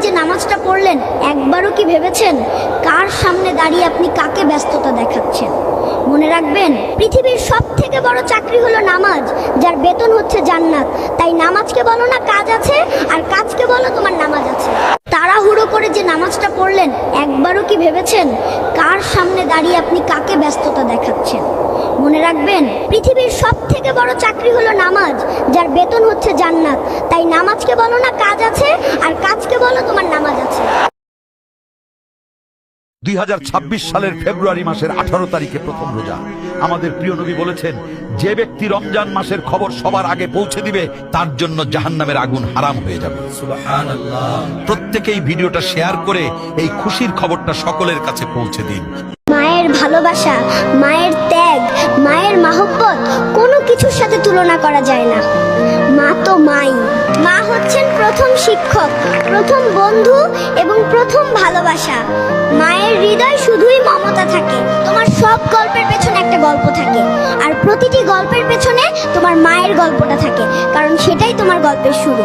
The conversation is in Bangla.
যে নামাজটা পড়লেন একবারও কি ভেবেছেন কার সামনে দাঁড়িয়ে আপনি কাকে ব্যস্ততা দেখাচ্ছেন? মনে রাখবেন, পৃথিবীর সবথেকে বড় চাকরি হলো নামাজ, যার বেতন হচ্ছে জান্নাত। তাই নামাজকে বলো না কাজ আছে, আর কাজকে বলো তোমার নামাজ আছে। তাড়াহুড়ো করে যে নামাজটা পড়লেন একবারও কি ভেবেছেন কার সামনে দাঁড়িয়ে আপনি কাকে ব্যস্ততা দেখাচ্ছেন? মনে রাখবেন, পৃথিবীর সবথেকে বড় চাকরি হলো নামাজ, যার বেতন হচ্ছে জান্নাত। তাই নামাজকে বলো না কাজ আছে, আর কাজকে বলো তোমার নামাজ আছে। 2026 সালের ফেব্রুয়ারি মাসের 18 তারিখে প্রথম রোজা। আমাদের প্রিয় নবী বলেছেন, যে ব্যক্তি রমজান মাসের খবর সবার আগে পৌঁছে দিবে তার জন্য জাহান্নামের আগুন হারাম হয়ে যাবে। সুবহানাল্লাহ। প্রত্যেকেই ভিডিওটা শেয়ার করে এই খুশির খবরটা সকলের কাছে পৌঁছে দিন। মায়ের ভালোবাসা, মায়ের ত্যাগ, মায়ের মহব্বত কোনো কিছুর সাথে তুলনা করা যায় না। মা তো মাই। মা হচ্ছেন প্রথম শিক্ষক, প্রথম বন্ধু এবং প্রথম ভালোবাসা। মায়ের হৃদয় শুধুই মমতা থাকে। তোমার সব গল্পের পেছনে একটা গল্প থাকে, আর প্রতিটি গল্পের পেছনে তোমার মায়ের গল্পটা থাকে, কারণ সেটাই তোমার গল্পের শুরু।